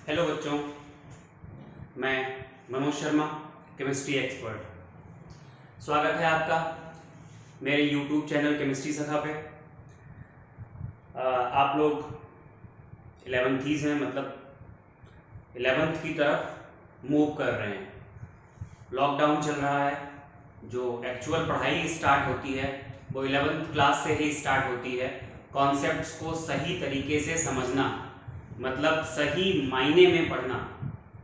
Hello बच्चों, मैं Manoj Sharma, chemistry expert. स्वागत है आपका मेरे यूट्यूब चैनल केमिस्ट्री सखा पे। आप लोग 11th हैं, मतलब 11th की तरफ मूव कर रहे हैं। लॉकडाउन चल रहा है, जो एक्चुअल पढ़ाई स्टार्ट होती है वो 11th क्लास से ही स्टार्ट होती है। कॉन्सेप्ट्स को सही तरीके से समझना, मतलब सही मायने में पढ़ना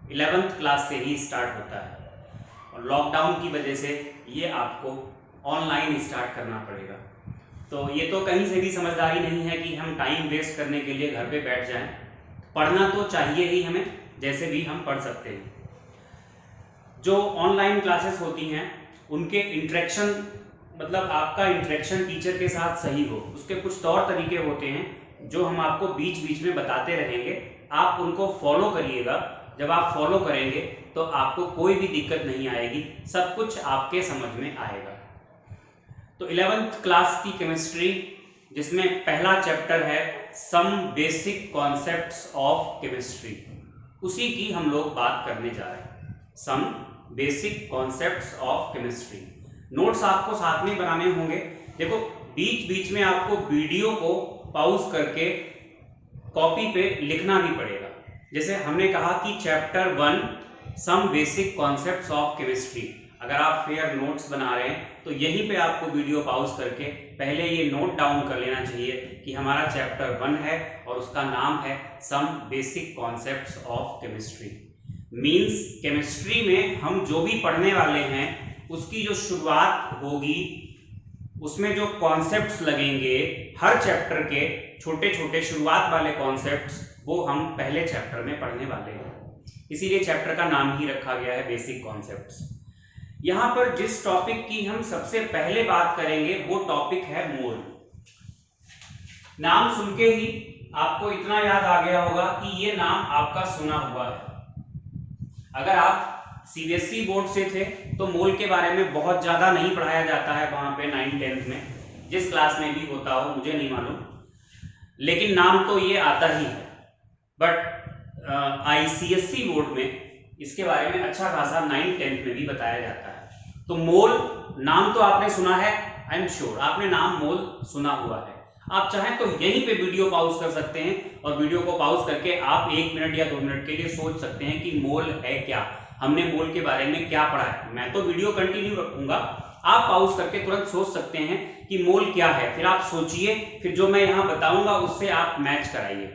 11th क्लास से ही स्टार्ट होता है, और लॉकडाउन की वजह से ये आपको ऑनलाइन स्टार्ट करना पड़ेगा। तो ये तो कहीं से भी समझदारी नहीं है कि हम टाइम वेस्ट करने के लिए घर पे बैठ जाएं। पढ़ना तो चाहिए ही हमें, जैसे भी हम पढ़ सकते हैं। जो ऑनलाइन क्लासेस होती हैं उनके इंटरेक्शन, मतलब आपका इंटरेक्शन टीचर के साथ सही हो, उसके कुछ तौर तरीके होते हैं जो हम आपको बीच बीच में बताते रहेंगे। आप उनको फॉलो करिएगा। जब आप फॉलो करेंगे तो आपको कोई भी दिक्कत नहीं आएगी, सब कुछ आपके समझ में आएगा। तो 11th क्लास की केमिस्ट्री, जिसमें पहला चैप्टर है some basic concepts of chemistry, उसी की हम लोग बात करने जा रहे हैं। Some basic concepts of chemistry. Notes आपको साथ में बनाने होंगे। देखो, बीच बीच में आपको वीडियो को पॉज करके कॉपी पे लिखना भी पड़ेगा। जैसे हमने कहा कि chapter 1 some basic concepts of chemistry. अगर आप फेयर नोट्स बना रहे हैं तो यहीं पे आपको वीडियो पॉज करके पहले ये नोट डाउन कर लेना चाहिए कि हमारा चैप्टर 1 है और उसका नाम है some basic concepts of chemistry. Means chemistry में हम जो भी पढ़ने वाले हैं उसकी जो शुरुआत होगी, उसमें जो कॉन्सेप्ट्स लगेंगे, हर चैप्टर के छोटे छोटे शुरुआत वाले कॉन्सेप्ट्स, वो हम पहले चैप्टर में पढ़ने वाले हैं। इसीलिए चैप्टर का नाम ही रखा गया है बेसिक कॉन्सेप्ट्स। यहां पर जिस टॉपिक की हम सबसे पहले बात करेंगे वो टॉपिक है मोल। नाम सुन के ही आपको इतना याद आ गया होगा कि ये नाम आपका सुना हुआ है। अगर आप सीबीएसई बोर्ड से थे तो मोल के बारे में बहुत ज्यादा नहीं पढ़ाया जाता है वहां पे 9th-10th में, जिस क्लास में भी होता हो मुझे नहीं मालूम, लेकिन नाम तो ये आता ही है। बट आईसीएसई बोर्ड में इसके बारे में अच्छा खासा 9th-10th में भी बताया जाता है। तो मोल नाम तो आपने सुना है, आई एम श्योर आपने नाम मोल सुना हुआ है। आप चाहें तो यहीं पे वीडियो पॉज कर सकते हैं और वीडियो को पॉज करके आप 1 मिनट या 2 मिनट के लिए सोच सकते हैं कि मोल है क्या, हमने मोल के बारे में क्या पढ़ा है। मैं तो वीडियो कंटिन्यू रखूंगा, आप पॉज करके तुरंत सोच सकते हैं कि मोल क्या है। फिर आप सोचिए, फिर जो मैं यहां बताऊंगा उससे आप मैच कराइए।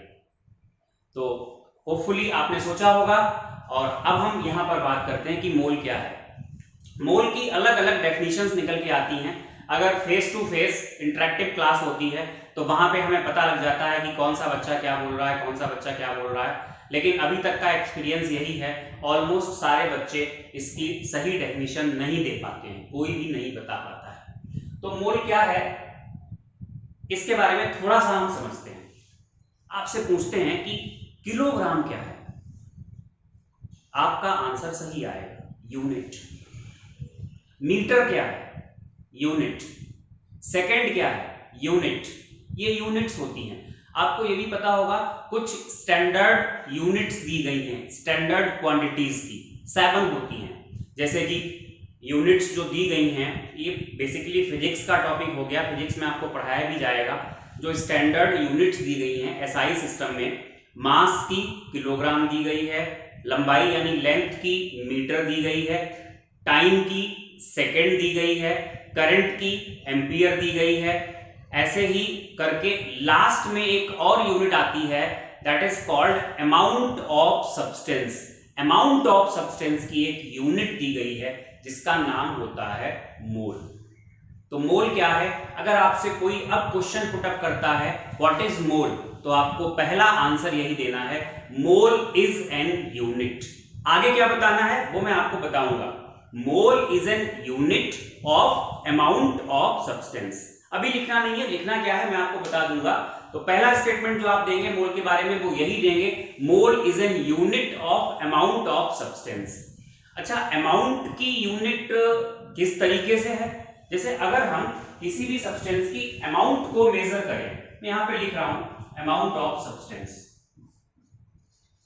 तो होपफुली आपने सोचा होगा, और अब हम यहां पर बात करते हैं कि मोल क्या है। मोल की अलग अलग डेफिनेशंस निकल के आती हैं। अगर face to face interactive class होती है तो वहां पे हमें पता लग जाता है कि कौन सा बच्चा क्या बोल रहा है, कौन सा बच्चा क्या बोल रहा है। लेकिन अभी तक का एक्सपीरियंस यही है, ऑलमोस्ट सारे बच्चे इसकी सही डेफिनेशन नहीं दे पाते हैं, कोई भी नहीं बता पाता है। तो मोल क्या है इसके बारे में थोड़ा सा हम समझते हैं। आपसे पूछते हैं कि किलोग्राम क्या है, आपका आंसर सही आएगा यूनिट। मीटर क्या है, यूनिट। सेकंड क्या है, यूनिट। ये यूनिट्स होती हैं। आपको ये भी पता होगा कुछ स्टैंडर्ड यूनिट्स दी गई हैं, स्टैंडर्ड क्वांटिटीज की 7 होती हैं। जैसे कि यूनिट्स जो दी गई हैं, ये बेसिकली फिजिक्स का टॉपिक हो गया, फिजिक्स में आपको पढ़ाया भी जाएगा। जो स्टैंडर्ड यूनिट्स दी गई हैं एसआई सिस्टम में, मास की किलोग्राम दी गई है, लंबाई यानी लेंथ की मीटर दी गई है, टाइम की सेकेंड दी गई है, करंट की एम्पियर दी गई है। ऐसे ही करके लास्ट में एक और यूनिट आती है, that is called amount of substance. Amount of substance की एक यूनिट दी गई है जिसका नाम होता है मोल। तो मोल क्या है, अगर आपसे कोई अब क्वेश्चन पुट अप करता है व्हाट इज मोल, तो आपको पहला आंसर यही देना है, मोल इज एन यूनिट। आगे क्या बताना है वो मैं आपको बताऊंगा। मोल is an unit of amount of substance. अभी लिखना नहीं है, लिखना क्या है मैं आपको बता दूंगा। तो पहला स्टेटमेंट जो आप देंगे मोल के बारे में वो यही देंगे, मोल is an unit of amount of substance. अच्छा, अमाउंट की यूनिट किस तरीके से है, जैसे अगर हम किसी भी सब्सटेंस की अमाउंट को मेजर करें, मैं यहां पे लिख रहा हूं amount of substance.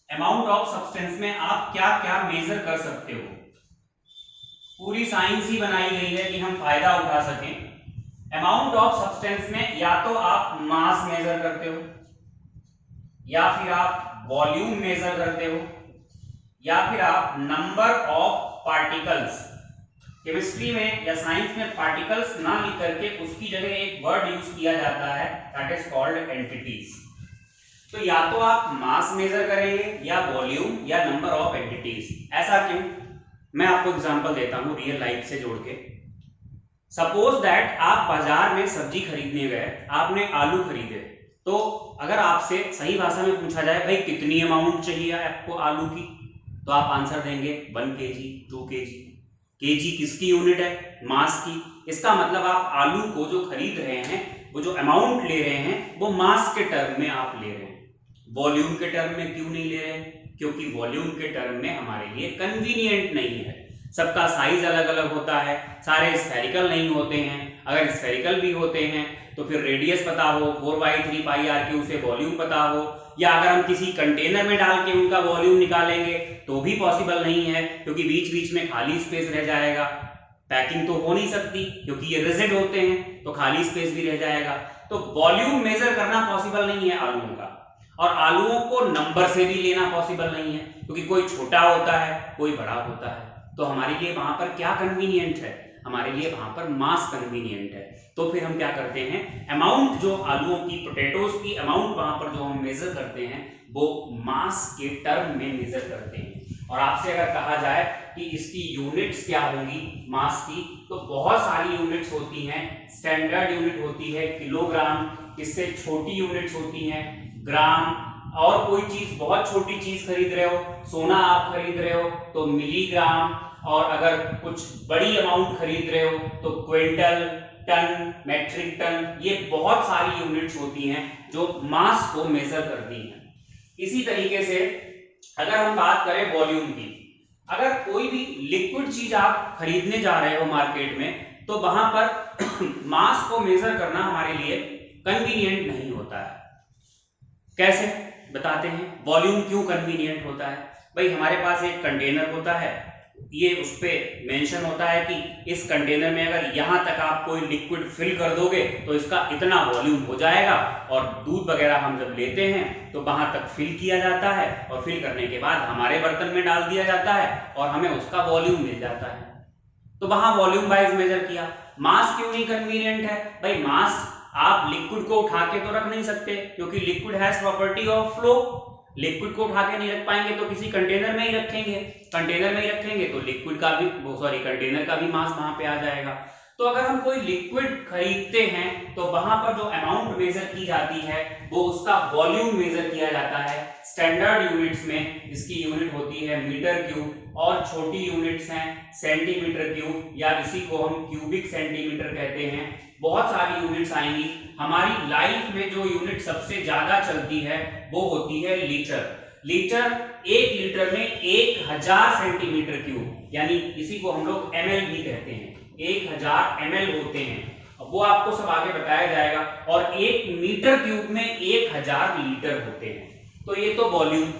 Amount of substance में आप क्या क्या मेजर कर सकते हो। पूरी साइंस ही बनाई गई है कि हम फायदा उठा सकें। अमाउंट ऑफ सब्सटेंस में या तो आप मास मेजर करते हो, या फिर आप वॉल्यूम मेजर करते हो, या फिर आप नंबर ऑफ पार्टिकल्स। केमिस्ट्री में या साइंस में पार्टिकल्स ना लिख करके उसकी जगह एक वर्ड यूज किया जाता है, दैट इज कॉल्ड एंटिटीज। तो या तो आप मास मेजर करेंगे या वॉल्यूम या नंबर ऑफ एंटिटीज। ऐसा क्यों? मैं आपको एग्जांपल देता हूं रियल लाइफ से जोड़ के। सपोज दैट आप बाजार में सब्जी खरीदने गए, आपने आलू खरीदे, तो अगर आपसे सही भाषा में पूछा जाए भाई कितनी अमाउंट चाहिए आपको आलू की, तो आप आंसर देंगे 1 kg, 2 kg। केजी किसकी यूनिट है? मास की। इसका मतलब आप आलू को जो खरीद रहे हैं, वो जो अमाउंट ले रहे हैं, वो मास के टर्म में आप ले रहे हैं। वॉल्यूम के टर्म में क्यों नहीं ले रहे हैं? क्योंकि वॉल्यूम के टर्म में हमारे लिए कन्वीनियंट नहीं है। सबका साइज अलग अलग होता है, सारे स्फेरिकल नहीं होते हैं। अगर स्फेरिकल भी होते हैं तो फिर रेडियस पता हो, 4/3 πr³ से वॉल्यूम पता हो, या अगर हम किसी कंटेनर में डाल के उनका वॉल्यूम निकालेंगे तो भी पॉसिबल नहीं है, क्योंकि बीच बीच में खाली स्पेस रह जाएगा। पैकिंग तो हो नहीं सकती क्योंकि ये रिजिड होते हैं, तो खाली स्पेस भी रह जाएगा। तो वॉल्यूम मेजर करना पॉसिबल नहीं है आलूओं का, और आलूओं को नंबर से भी लेना पॉसिबल नहीं है, क्योंकि कोई छोटा होता है, कोई बड़ा होता है। तो हमारे लिए वहां पर क्या कन्वीनियंट है? हमारे लिए वहां पर मास कन्वीनियंट है। तो फिर हम क्या करते हैं, अमाउंट जो आलूओं की, पोटैटोज की अमाउंट वहां पर जो हम मेजर करते हैं वो मास के टर्म में मेजर करते हैं। और आपसे अगर कहा जाए कि इसकी यूनिट्स क्या होंगी मास की, तो बहुत सारी यूनिट्स होती हैं। स्टैंडर्ड यूनिट होती है किलोग्राम, इससे छोटी यूनिट्स होती हैं ग्राम, और कोई चीज बहुत छोटी चीज खरीद रहे हो, सोना आप खरीद रहे हो तो मिलीग्राम, और अगर कुछ बड़ी अमाउंट खरीद रहे हो तो क्विंटल, टन, मैट्रिक टन, ये बहुत सारी यूनिट्स होती हैं जो मास को मेजर करती हैं। इसी तरीके से अगर हम बात करें वॉल्यूम की, अगर कोई भी लिक्विड चीज आप खरीदने जा रहे हो मार्केट में, तो वहां पर मास को मेजर करना हमारे लिए कन्वीनियंट नहीं होता है। कैसे बताते हैं वॉल्यूम क्यों कन्वीनियंट होता है। भाई हमारे पास एक कंटेनर होता है, ये उस पे मेंशन होता है कि इस कंटेनर में अगर यहां तक आप कोई लिक्विड फिल कर दोगे तो इसका इतना वॉल्यूम हो जाएगा, और दूध वगैरह हम जब लेते हैं तो वहां तक फिल किया जाता है, और फिल करने के बाद हमारे बर्तन में डाल दिया जाता है और हमें उसका वॉल्यूम मिल जाता है। तो वहां वॉल्यूम वाइज मेजर किया। मास क्यों नहीं कन्वीनियंट है? भाई मास आप लिक्विड को उठा के तो रख नहीं सकते, क्योंकि liquid has property of flow. Liquid को उठा के नहीं रख पाएंगे तो किसी कंटेनर में ही रखेंगे, कंटेनर में ही रखेंगे तो लिक्विड का भी कंटेनर का भी मास वहां पे आ जाएगा। तो अगर हम कोई लिक्विड खरीदते हैं तो वहां पर जो अमाउंट मेजर की जाती है वो उसका वॉल्यूम मेजर किया जाता है। स्टैंडर्ड यूनिट्स में इसकी यूनिट होती है मीटर क्यूब, और छोटी यूनिट्स हैं सेंटीमीटर क्यूब, या इसी को हम क्यूबिक सेंटीमीटर कहते हैं। बहुत सारी यूनिट्स आएंगी। हमारी लाइफ में जो यूनिट सबसे ज्यादा चलती है वो होती है लीटर। लीटर, 1 लीटर में 1000 सेंटीमीटर क्यूब, यानी इसी को हम लोग ml भी कहते हैं। 1000 ml होते हैं, अब वो आपको सब आगे बताया जाएगा। और 1 मीटर क्यूब में 1000 लीटर होते हैं। तो ये तो वॉल्यूम।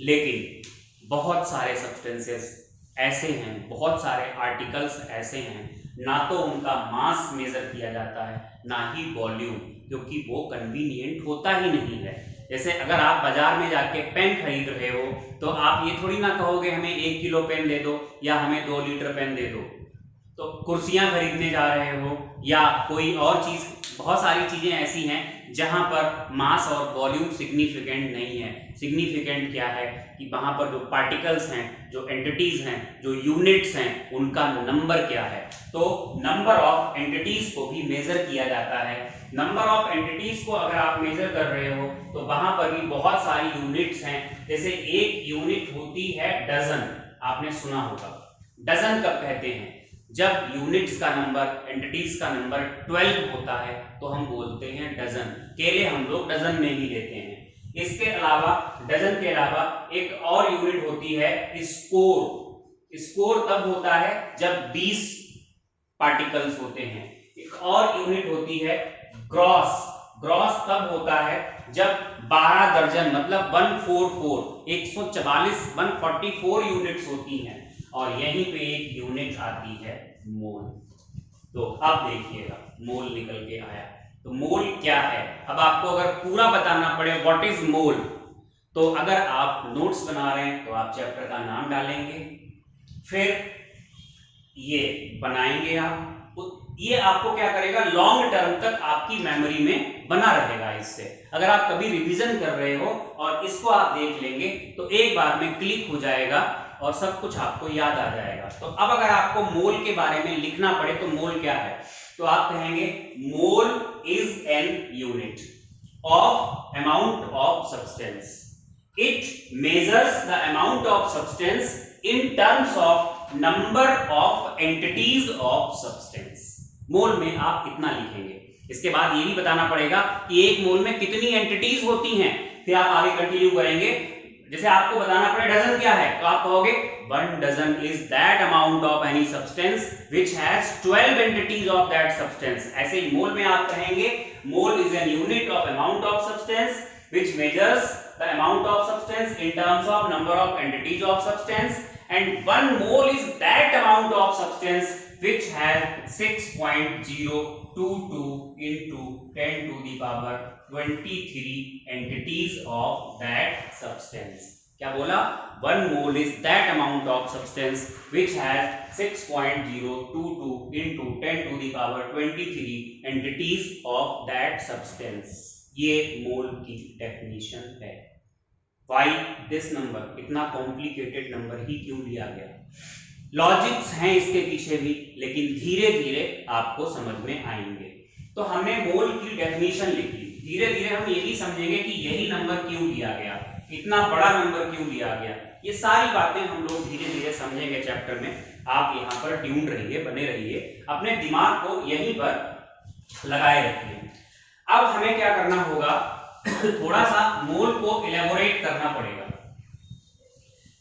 लेकिन बहुत सारे सब्सटेंसेस ऐसे हैं, बहुत सारे आर्टिकल्स ऐसे हैं, ना तो उनका मास मेजर किया जाता है ना ही वॉल्यूम, क्योंकि वो कन्वीनियंट होता ही नहीं है। जैसे अगर आप बाजार में जाके पेन खरीद रहे हो तो आप ये थोड़ी ना कहोगे हमें 1 किलो पेन दे दो या हमें 2 लीटर पेन दे दो। तो कुर्सियां खरीदने जा रहे हो या कोई और चीज, बहुत सारी चीजें ऐसी हैं जहां पर मास और वॉल्यूम सिग्निफिकेंट नहीं है। सिग्निफिकेंट क्या है कि वहां पर जो पार्टिकल्स हैं, जो एंटिटीज हैं, जो यूनिट्स हैं, उनका नंबर क्या है। तो नंबर ऑफ एंटिटीज को भी मेजर किया जाता है। नंबर ऑफ एंटिटीज को अगर आप मेजर कर रहे हो तो वहां पर भी बहुत सारी यूनिट्स हैं। जैसे एक यूनिट होती है डजन, आपने सुना होगा। डजन कब कहते हैं? जब यूनिट्स का नंबर, एंटिटीज का नंबर 12 होता है तो हम बोलते हैं डजन। केले हम लोग डजन में ही लेते हैं। इसके अलावा, डजन के अलावा एक और यूनिट होती है स्कोर। स्कोर तब होता है जब 20 पार्टिकल्स होते हैं। एक और यूनिट होती है ग्रॉस। ग्रॉस तब होता है जब 12 दर्जन मतलब 144 यूनिट्स होती हैं और यहीं पे एक यूनिट आती है मोल। तो अब देखिएगा मोल निकल के आया। तो मोल क्या है, अब आपको अगर पूरा बताना पड़े व्हाट इज मोल, तो अगर आप नोट्स बना रहे हैं तो आप चैप्टर का नाम डालेंगे, फिर ये बनाएंगे आप, ये आपको क्या करेगा लॉन्ग टर्म तक आपकी मेमोरी में बना रहेगा। इससे अगर आप कभी रिवीजन कर रहे हो और इसको आप देख लेंगे तो एक बार में क्लिक हो जाएगा और सब कुछ आपको याद आ जाएगा। तो अब अगर आपको मोल के बारे में लिखना पड़े तो मोल क्या है, तो आप कहेंगे mole is an unit of amount of substance, it measures the amount of substance in terms of number of entities of substance. Mole में आप इतना लिखेंगे। इसके बाद ये भी बताना पड़ेगा कि एक मोल में कितनी एंटिटीज होती हैं, फिर आप आगे कंटिन्यू करेंगे। जैसे आपको बताना पड़े डजन क्या है, तो आप कहोगे 1 dozen is that amount of any substance which has 12 entities of that substance. ऐसे ही मोल में आप कहेंगे mole is an unit of amount of substance which measures the amount of substance in terms of number of entities of substance, and 1 mole is that amount of substance which has 6.022 into 10 to the power 23 entities of that substance। क्या बोला, 1 mole is that amount of substance which has 6.022 into 10 to the power 23 entities of that substance। ये मोल की definition है। Why this number, इतना complicated number ही क्यों लिया गया, logics हैं इसके पीछे भी, लेकिन धीरे धीरे आपको समझ में आएंगे। तो हमने मोल की डेफिनेशन लिखी, धीरे धीरे हम ये भी समझेंगे कि यही नंबर क्यों लिया गया, इतना बड़ा नंबर क्यों लिया गया। ये सारी बातें हम लोग धीरे धीरे समझेंगे चैप्टर में। आप यहाँ पर ट्यून रहिए, बने रहिए, अपने दिमाग को यहीं पर लगाए रखिए। अब हमें क्या करना होगा, थोड़ा सा मोल को इलेबोरेट करना पड़ेगा।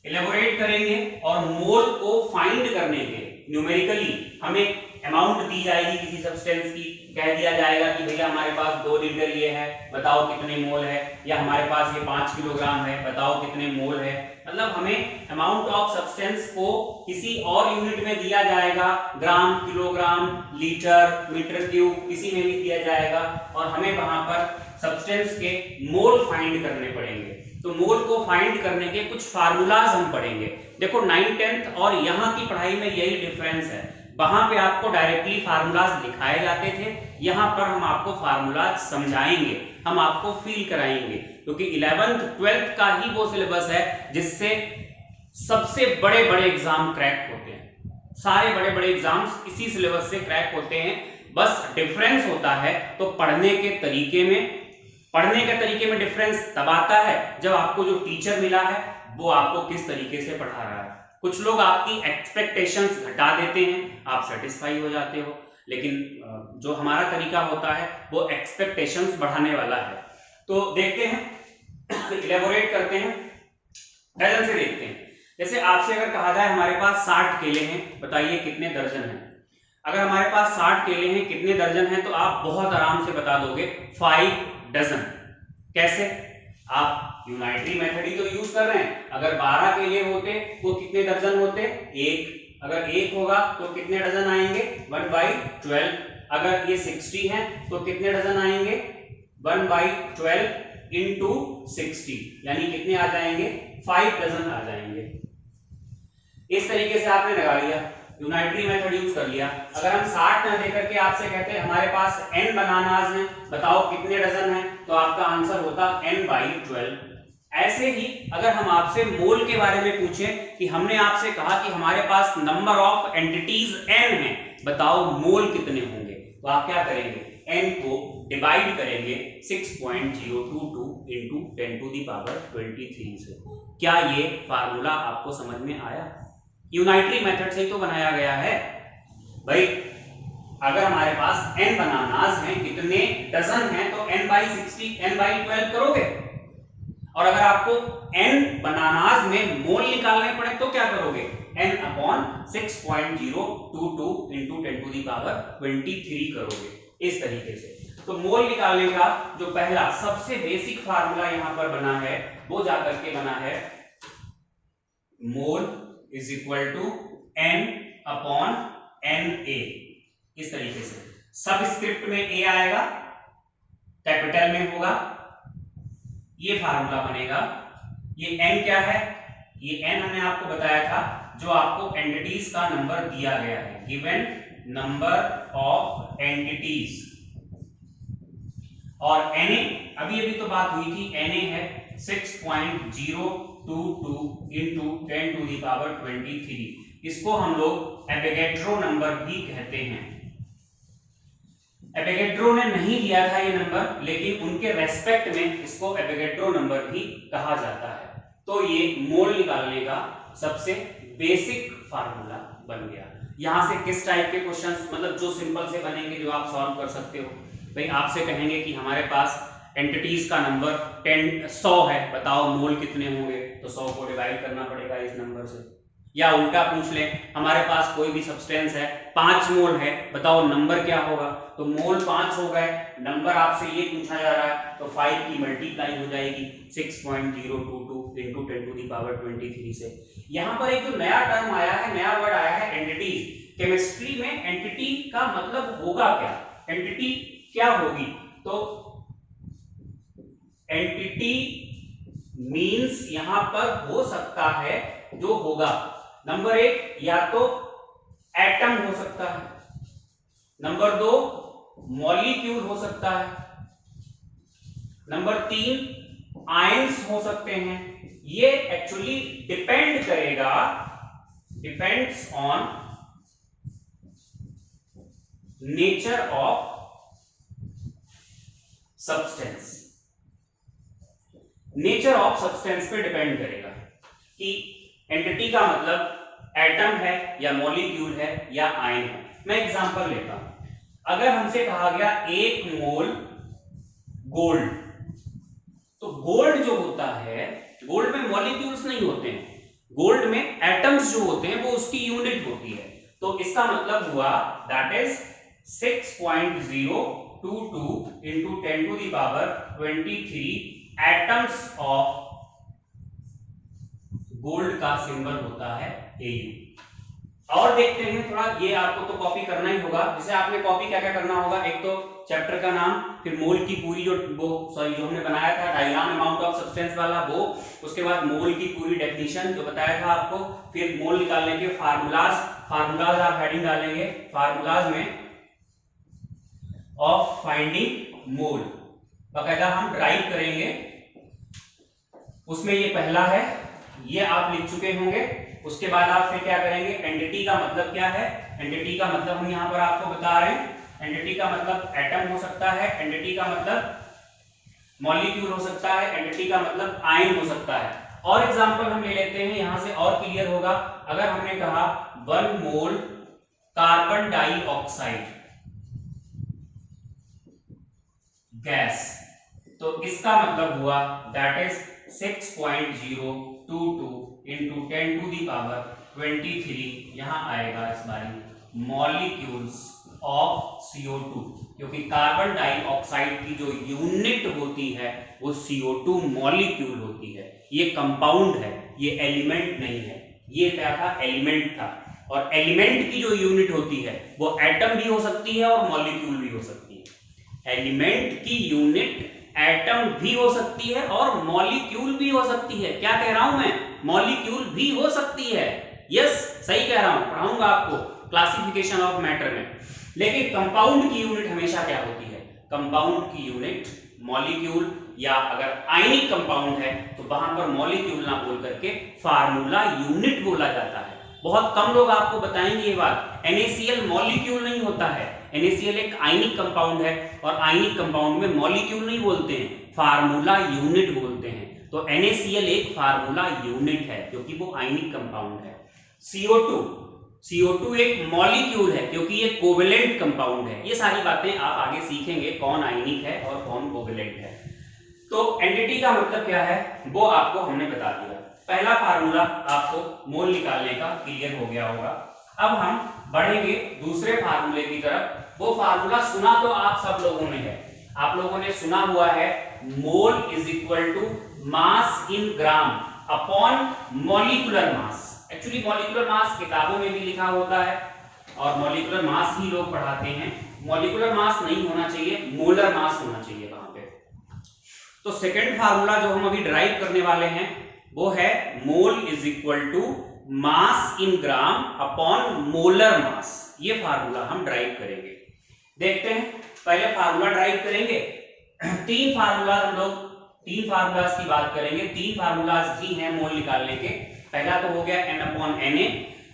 इलेबोरेट करेंगे और मोल को फाइंड करने के न्यूमेरिकली हमें अमाउंट दी जाएगी किसी सब्सटेंस की, कह दिया जाएगा कि भैया हमारे पास 2 लीटर ये है, बताओ कितने मोल है, या हमारे पास ये 5 किलोग्राम है, बताओ कितने मोल है। मतलब हमें अमाउंट ऑफ सब्सटेंस को किसी और यूनिट में दिया जाएगा, ग्राम, किलोग्राम, लीटर, मीटर क्यूब, किसी में भी दिया जाएगा, और हमें वहां पर सब्सटेंस के मोल फाइंड करने पड़ेंगे। तो मोल को फाइंड करने के कुछ फार्मूलाज हम पढ़ेंगे। देखो 9th 10th और यहाँ की पढ़ाई में यही डिफरेंस है, वहां पे आपको डायरेक्टली फार्मूलाज दिखाए जाते थे, यहाँ पर हम आपको फार्मूलाज समझाएंगे, हम आपको फील कराएंगे, क्योंकि 11th 12th का ही वो सिलेबस है जिससे सबसे बड़े बड़े एग्जाम क्रैक होते हैं। सारे बड़े बड़े एग्जाम्स इसी सिलेबस से क्रैक होते हैं, बस डिफरेंस होता है तो पढ़ने के तरीके में डिफरेंस तब आता है जब आपको जो टीचर मिला है वो आपको किस तरीके से पढ़ा रहा है। कुछ लोग आपकी एक्सपेक्टेशंस घटा देते हैं, आप सेटिस्फाई हो जाते हो, लेकिन जो हमारा तरीका होता है वो एक्सपेक्टेशंस बढ़ाने वाला है। तो देखते हैं, इलेबोरेट करते हैं, डजन से देखते हैं। जैसे आपसे अगर कहा जाए हमारे पास 60 केले हैं, बताइए कितने दर्जन हैं। अगर हमारे पास 60 केले हैं, कितने दर्जन हैं, तो आप बहुत आराम से बता दोगे 5 डजन। कैसे, आप यूनाइटरी मेथड ही तो यूज कर रहे हैं। अगर 12 केले होते तो कितने दर्जन होते, 1। अगर 1 होगा तो कितने डजन आएंगे, 1/12। अगर ये 60 है तो कितने डजन आएंगे, 1/12 इंटू 60, यानी कितने आ जाएंगे, 5 डजन आ जाएंगे। इस तरीके से आपने लगा लिया, यूनाइटरी मेथड यूज कर लिया। अगर हम 60 न देकर के आपसे कहते हैं हमारे पास n बनानास हैं, बताओ कितने डजन हैं, तो आपका आंसर होता n/12। ऐसे ही अगर हम आपसे मोल के बारे में पूछें कि हमने आपसे कहा कि हमारे पास नंबर ऑफ एंटिटीज n है, बताओ मोल कितने होंगे, तो आप क्या करेंगे, n को डिवाइड करेंगे 6.022 इंटू 10 to the power 23 से। क्या ये फार्मूला आपको समझ में आया? यूनाइटरी मेथड से तो बनाया गया है भाई। अगर हमारे पास n बनानास हैं, कितने डजन हैं, तो n/60 n/12 करोगे। और अगर आपको n बनानास में मोल निकालने पड़े तो क्या करोगे, n/6.022 into 10 to the power 23 करोगे। इस तरीके से तो मोल निकालने का जो पहला सबसे बेसिक फार्मूला यहां पर बना है वो जाकर के बना है mole is equal to n upon Na। इस तरीके से सब स्क्रिप्ट में a आएगा, कैपिटल में होगा, ये फार्मूला बनेगा। ये n क्या है? ये n हमने आपको बताया था जो आपको एंटिटीज का नंबर दिया गया है, गिवन नंबर ऑफ एंटिटीज। और Na अभी अभी तो बात हुई थी, Na है 6.022 इंटू 10 टू द पावर 23। इसको हम लोग एवोगैड्रो नंबर भी कहते हैं। एवोगैड्रो ने नहीं दिया था ये नंबर, लेकिन उनके रेस्पेक्ट में इसको एवोगैड्रो नंबर भी कहा जाता है। तो ये मोल निकालने का सबसे बेसिक फार्मूला बन गया। यहां से किस टाइप के क्वेश्चंस, मतलब जो सिंपल से बनेंगे जो आप सॉल्व कर सकते हो। भाई आपसे कहेंगे कि हमारे पास एंटिटीज का नंबर 100 है, बताओ मोल कितने होंगे, तो 100 को डिवाइड करना पड़ेगा इस नंबर से। या उल्टा पूछ लें, हमारे पास कोई भी सब्सटेंस है 5 मोल है, बताओ नंबर क्या होगा, तो मोल 5 हो गए, नंबर आपसे ये पूछा जा रहा है तो 5 की मल्टीप्लाई हो जाएगी 6.022 इंटू 10 टू द पावर 23 से। यहां पर एक जो नया टर्म आया है, नया वर्ड आया है एंटिटीज। केमिस्ट्री में एंटिटी का मतलब होगा क्या, एंटिटी क्या होगी, तो एंटिटी मींस यहां पर हो सकता है जो होगा, नंबर 1 या तो एटम हो सकता है, नंबर 2 मॉलिक्यूल हो सकता है, नंबर 3 आयंस हो सकते हैं। ये एक्चुअली डिपेंड करेगा, depends on nature of substance. Nature of substance पे डिपेंड करेगा कि एंटिटी का मतलब एटम है या मॉलिक्यूल है या आयन है। मैं एग्जांपल लेता हूं, अगर हमसे कहा गया 1 मोल गोल्ड, तो गोल्ड जो होता है, गोल्ड में मॉलिक्यूल्स नहीं होते हैं, गोल्ड में एटम्स जो होते हैं वो उसकी यूनिट होती है। तो इसका मतलब हुआ that is 6.022 into 10 to the power 23 atoms of gold का सिंबल होता है Au। और देखते हैं थोड़ा, ये आपको तो कॉपी करना ही होगा। जैसे आपने कॉपी क्या क्या करना होगा, एक तो चैप्टर का नाम, फिर मोल की पूरी जो हमने बनाया था डायग्राम अमाउंट ऑफ सब्सटेंस वाला वो, उसके बाद मोल की पूरी डेफिनेशन जो बताया था आपको, फिर मोल निकालने के फार्मूलाज आप हेडिंग डालेंगे, फार्मूलाज में ऑफ फाइंडिंग मोल बकायदा हम ड्राइव करेंगे, उसमें ये पहला है, ये आप लिख चुके होंगे। उसके बाद आप फिर क्या करेंगे, एंटिटी का मतलब क्या है, एंटिटी का मतलब हम यहां पर आपको बता रहे हैं, एंटिटी का मतलब एटम हो सकता है, एंटिटी का मतलब मॉलिक्यूल हो सकता है, एंटिटी का मतलब आयन हो सकता है। और एग्जांपल हम ले लेते हैं, यहां से और क्लियर होगा। अगर हमने कहा 1 मोल कार्बन डाइऑक्साइड गैस, तो इसका मतलब हुआ that is 6.022 into 10 to the power 23, यहां आएगा इस बारी मॉलिक्यूल्स ऑफ CO2, क्योंकि कार्बन डाइऑक्साइड की जो यूनिट होती है वो CO2 मॉलिक्यूल होती है। ये कंपाउंड है, ये एलिमेंट नहीं है। ये क्या था, एलिमेंट था। और एलिमेंट की जो यूनिट होती है वो एटम भी हो सकती है और मॉलिक्यूल भी हो सकती है। एलिमेंट की यूनिट एटम भी हो सकती है और मॉलिक्यूल भी हो सकती है। क्या कह रहा हूं मैं, मॉलिक्यूल भी हो सकती है। यस, सही कह रहा हूं, पढ़ाऊंगा आपको क्लासिफिकेशन ऑफ मैटर में। लेकिन कंपाउंड की यूनिट हमेशा क्या होती है, कंपाउंड की यूनिट मॉलिक्यूल, या अगर आयनिक कंपाउंड है तो वहां पर मॉलिक्यूल ना बोल करके फार्मूला यूनिट बोला जाता है। बहुत कम लोग आपको बताएंगे ये बात। NaCl मॉलिक्यूल नहीं होता है, NaCl एक आयनिक कंपाउंड है और आयनिक कंपाउंड में मॉलिक्यूल नहीं बोलते हैं, फार्मूला यूनिट बोलते हैं। तो NaCl एक फार्मूला यूनिट है क्योंकि वो आयनिक कंपाउंड है। CO2 एक मॉलिक्यूल है क्योंकि ये कोवेलेंट कंपाउंड है। ये सारी बातें आप आगे सीखेंगे, कौन आयनिक है और कौन कोवेलेंट है। तो एंटिटी का मतलब क्या है वो आपको हमने बता दिया। पहला फार्मूला आपको मोल निकालने का क्लियर हो गया होगा। अब हम बढ़ेंगे दूसरे फार्मूले की तरफ। वो फार्मूला सुना तो आप सब लोगों ने है, आप लोगों ने सुना हुआ है mole is equal to mass in gram upon molecular mass. Actually molecular mass किताबों में भी लिखा होता है और मॉलिक्यूलर मास ही लोग पढ़ाते हैं। मॉलिक्यूलर मास नहीं होना चाहिए, मोलर मास होना चाहिए वहां पे। तो सेकेंड फार्मूला जो हम अभी ड्राइव करने वाले हैं वो है mole is equal to mass in gram upon molar mass. ये फार्मूला हम ड्राइव करेंगे। देखते हैं, पहले फार्मूला ड्राइव करेंगे। तीन फार्मूलाज की बात करेंगे। तीन फार्मूलाज ही हैं मोल निकालने के। पहला तो हो गया n अपॉन Na,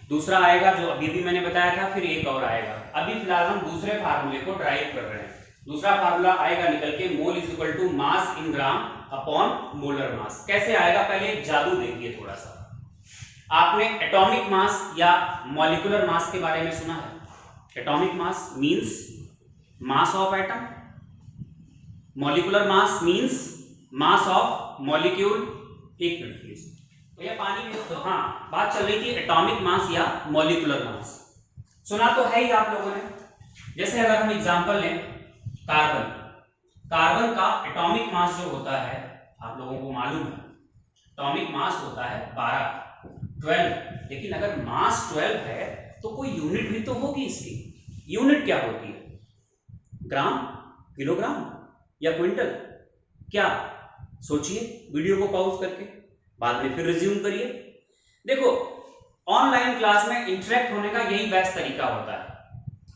दूसरा आएगा जो अभी भी मैंने बताया था, फिर एक और आएगा। अभी फिलहाल हम दूसरे फार्मूले को ड्राइव कर रहे हैं। दूसरा फार्मूला आएगा निकल के mole is equal to mass in gram upon molar mass. कैसे आएगा, पहले एक जादू देखिए थोड़ा सा। आपने एटॉमिक मास या मॉलिक्यूलर मास के बारे में सुना है? Atomic mass means mass of atom, molecular mass means mass of molecule. एक मिनट प्लीज, तो ये पानी में तो हाँ बात चल रही थी एटॉमिक मास या मॉलिक्यूलर मास। सुना तो है ही आप लोगों ने। जैसे अगर हम एग्जांपल लें कार्बन, कार्बन का एटॉमिक मास जो होता है आप लोगों को मालूम है, एटॉमिक मास होता है 12। लेकिन अगर मास 12 है तो कोई यूनिट भी तो होगी इसकी। यूनिट क्या होती है? ग्राम, किलोग्राम या क्विंटल? क्या? सोचिए, वीडियो को पॉज करके बाद में फिर रिज्यूम करिए। देखो, ऑनलाइन क्लास में इंटरेक्ट होने का यही बेस्ट तरीका होता है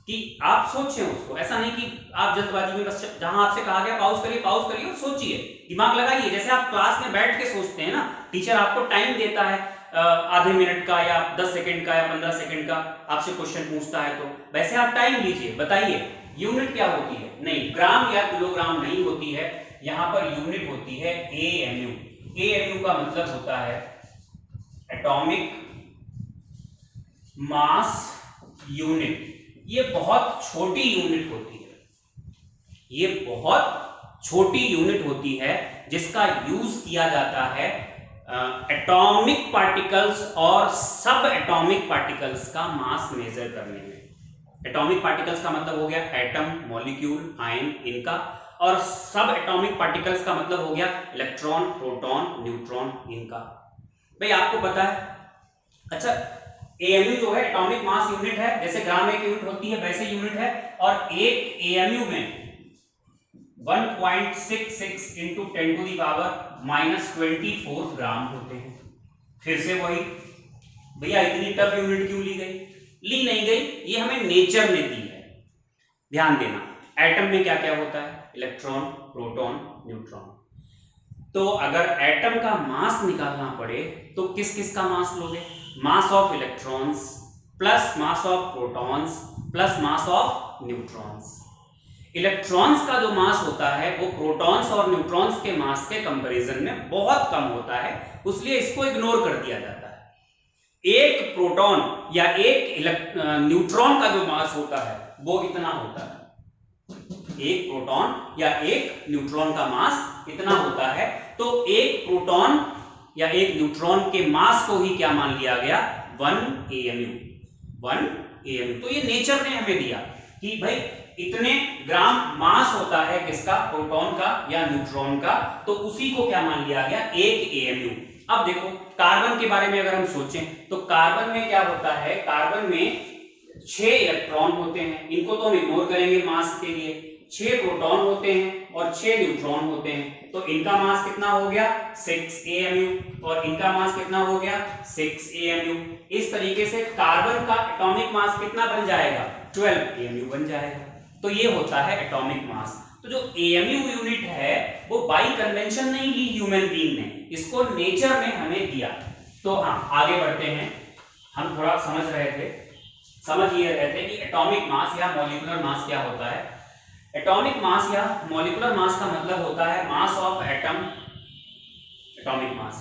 कि आप सोचें उसको। ऐसा नहीं कि आप जल्दबाजी में बस जहां आपसे कहा गया पाउज करिए और सोचिए, दिमाग लगाइए। जैसे आप क्लास में बैठ के सोचते हैं ना, टीचर आपको टाइम देता है आधे मिनट का या 10 सेकंड का या 15 सेकंड का, आपसे क्वेश्चन पूछता है, तो वैसे आप टाइम लीजिए, बताइए यूनिट क्या होती है। नहीं, ग्राम या किलोग्राम नहीं होती है, यहां पर यूनिट होती है AMU। AMU का मतलब होता है एटॉमिक मास यूनिट। ये बहुत छोटी यूनिट होती है, ये बहुत छोटी यूनिट होती है जिसका यूज किया जाता है एटॉमिक पार्टिकल्स और सब एटॉमिक पार्टिकल्स का मास मेजर करने में। एटॉमिक पार्टिकल्स का मतलब हो गया एटम, मॉलिक्यूल, आयन, इनका, और सब एटॉमिक पार्टिकल्स का मतलब हो गया इलेक्ट्रॉन, प्रोटॉन, न्यूट्रॉन, इनका। भाई आपको पता है। अच्छा, AMU जो है एटॉमिक मास यूनिट है, जैसे ग्राम एक यूनिट होती है वैसे यूनिट है, और एक AMU में 1.66 इंटू 10 टू दी पावर -24 ग्राम होते हैं। फिर से वही, भैया इतनी टफ यूनिट क्यों ली गई? ली नहीं गई, ये हमें नेचर ने दी है। ध्यान देना, एटम में क्या क्या होता है? Electron, proton, neutron. तो अगर एटम का मास निकालना पड़े तो किस किस का मास लोगे? Mass of electrons plus mass of protons plus mass of neutrons. Electrons का जो मास होता है वो प्रोटॉन्स और न्यूट्रॉन्स के मास के कंपैरिजन में बहुत कम होता है, इसलिए इसको इग्नोर कर दिया जाता है। एक प्रोटॉन या एक न्यूट्रॉन का जो मास होता है वो इतना होता है। एक प्रोटॉन या एक न्यूट्रॉन का मास इतना होता है, तो एक प्रोटॉन या एक न्यूट्रॉन के मास को ही क्या मान लिया गया? 1 AMU। 1 AMU। तो ये नेचर ने हमें दिया कि भाई इतने ग्राम मास होता है किसका? प्रोटॉन का या न्यूट्रॉन का, तो उसी को क्या मान लिया गया? 1 AMU। अब देखो, कार्बन के बारे में अगर हम सोचें तो कार्बन में क्या होता है? कार्बन में 6 इलेक्ट्रॉन होते हैं, इनको तो हम इग्नोर करेंगे मास के लिए। 6 प्रोटॉन होते हैं और 6 न्यूट्रॉन होते हैं, तो इनका मास कितना हो गया? 6 AMU, और इनका मास कितना हो गया? 6 AMU। इस तरीके से कार्बन का एटॉमिक मास कितना बन जाएगा? 12 AMU बन जाएगा। तो ये होता है एटॉमिक मास। तो जो AMU यूनिट है वो बाई कन्वेंशन नहीं ली ह्यूमन बीइंग ने, इसको नेचर ने हमें दिया। तो हाँ, आगे बढ़ते हैं। हम थोड़ा समझ ये रहे थे कि एटॉमिक मास या मॉलिक्यूलर मास क्या होता है। एटॉमिक मास या मॉलिक्यूलर मास का मतलब होता है mass of atom, atomic mass,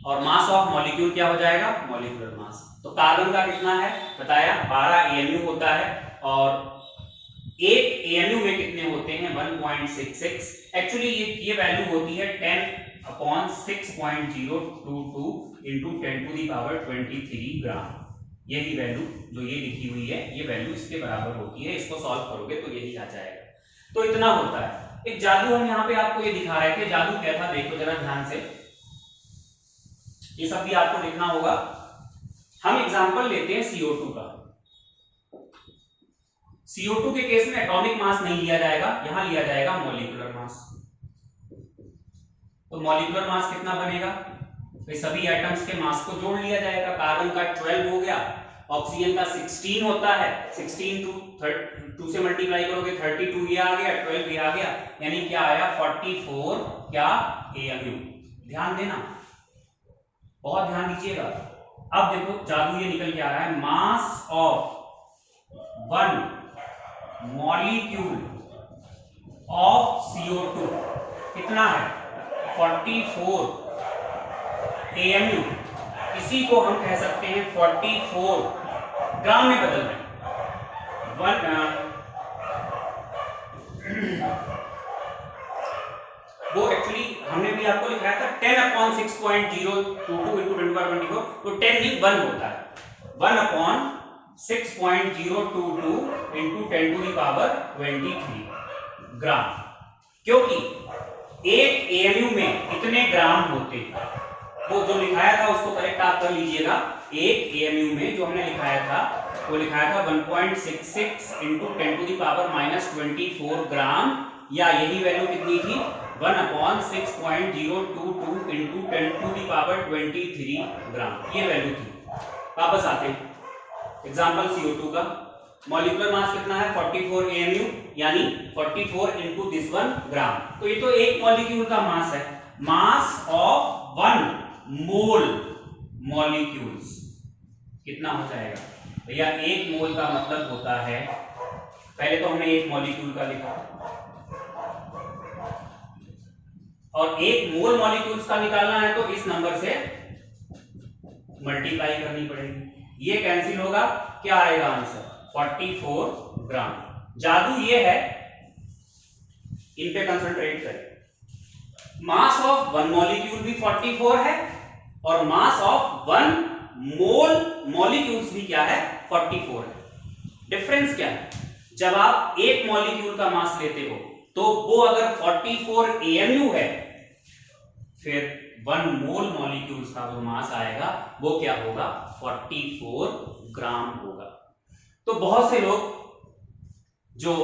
और मास ऑफ मॉलिक्यूल क्या हो जाएगा? Molecular mass. तो कार्बन का कितना है बताया? 12 AMU होता है, और एक AMU में कितने होते हैं? 1.66। एक्चुअली ये वैल्यू होती है 10/6.022 इंटू 10 टू दी पावर 23 ग्राम। यही वैल्यू जो ये लिखी हुई है, ये वैल्यू इसके बराबर होती है। इसको सॉल्व करोगे तो यही आ जाएगा। तो इतना होता है। एक जादू हम यहाँ पे आपको ये दिखा रहे थे, जादू क्या था देखो जरा ध्यान से, ये सब भी आपको देखना होगा। हम एग्जांपल लेते हैं CO2 का। CO2 के केस में एटॉमिक मास नहीं लिया जाएगा, यहां लिया जाएगा मॉलिक्यूलर मास। तो मॉलिक्यूलर मास कितना बनेगा, तो सभी एटम्स के मास को जोड़ लिया जाएगा। कार्बन का 12 हो गया, ऑक्सीजन का 16 होता है, 16 2 से मल्टीप्लाई करोगे 32 ये आ गया, 12 ये आ गया, यानी क्या आया 44 क्या AMU। ध्यान देना, बहुत ध्यान दीजिएगा। अब देखो जादू ये निकल के आ रहा है, mass of 1 molecule of CO2 कितना है 44 AMU। इसी को हम कह सकते हैं 44 ग्राम में बदल रहे हैं। वो एक्चुअली हमने भी आपको लिखाया था 10/6.022 into 10^24, तो 10 नहीं 1 होता है, 1/6.022 into 10^23 ग्राम, क्योंकि एक AMU में इतने ग्राम होते हैं। वो जो लिखाया था उसको करेक्ट आप कर लीजिएगा। एक AMU में जो हमने लिखाया था वो लिखाया था 1.66 into 10^-24 ग्राम, या यही वैल्यू कितनी थी 1/6.022 into 10^23 ग्राम, ये वैल्यू थी। वापस आते हैं एग्जांपल CO2 का। मॉलिक्यूलर मास कितना है 44 AMU, यानी 44 into this 1 ग्राम। तो ये तो एक मॉलिक्यूल का मास है। मास ऑफ 1 मोल मॉलिक्यूल्स कितना हो जाएगा भैया, एक मोल का मतलब होता है, पहले तो हमने एक मॉलिक्यूल का लिखा और एक मोल मॉलिक्यूल्स का निकालना है तो इस नंबर से मल्टीप्लाई करनी पड़ेगी, ये कैंसिल होगा, क्या आएगा आंसर 44 ग्राम। जादू ये है, इन पे कंसंट्रेट करें। मास ऑफ 1 मॉलिक्यूल भी 44 है और मास ऑफ 1 मोल मॉलिक्यूल्स भी क्या है 44 है। डिफरेंस क्या है, जब आप एक मॉलिक्यूल का मास लेते हो तो वो अगर 44 AMU है, फिर 1 मोल मॉलिक्यूल्स का जो मास आएगा वो क्या होगा 44 ग्राम होगा। तो बहुत से लोग जो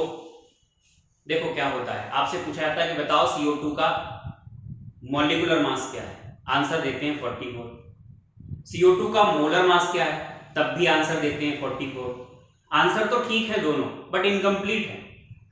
देखो क्या होता है, आपसे पूछा जाता है कि बताओ CO2 का मॉलिक्यूलर मास क्या है, आंसर देते हैं 44। CO2 का मोलर मास क्या है, तब भी आंसर देते हैं 44। आंसर तो ठीक है दोनों, बट इनकम्प्लीट है।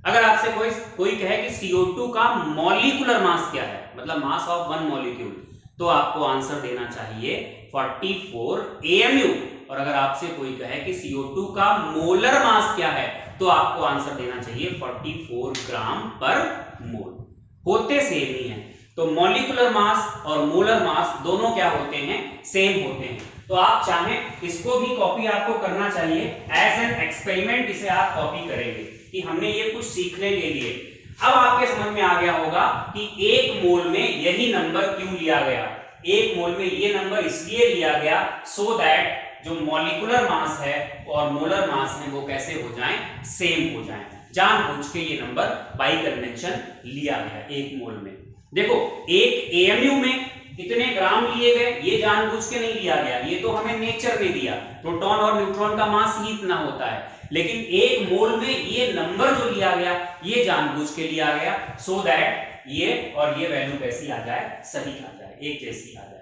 अगर आपसे कोई कहे कि CO2 का मॉलिक्यूलर मास क्या है, मतलब मास ऑफ 1 मॉलिक्यूल, तो आपको आंसर देना चाहिए 44 AMU। और अगर आपसे कोई कहे कि CO2 का मोलर मास क्या है, तो आपको आंसर देना चाहिए 44 ग्राम पर मोल। होते सेम ही है, तो मॉलिक्यूलर मास और मोलर मास दोनों क्या होते हैं, सेम होते हैं। तो आप चाहें इसको भी कॉपी आपको करना चाहिए एज एन एक्सपेरिमेंट, इसे आप कॉपी करेंगे कि हमने ये कुछ सीखने के लिए। अब आपके समझ में आ गया होगा कि एक मोल में यही नंबर क्यों लिया गया। एक मोल में ये नंबर इसलिए लिया गया सो दैट जो मॉलिक्यूलर मास है और मोलर मास है वो कैसे हो जाएं, सेम हो जाएं। जानबूझ के ये नंबर बाई कन्वेंशन लिया गया एक मोल में। देखो एक AMU में इतने ग्राम लिए गए, ये जानबूझ के नहीं लिया गया, ये तो हमें नेचर ने दिया, प्रोटॉन और न्यूट्रॉन का मास ही इतना होता है। लेकिन एक मोल में ये नंबर जो लिया गया ये जानबूझ के लिया गया सो दैट ये और ये वैल्यू कैसी आ जाए, सही आ जाए, एक जैसी आ जाए।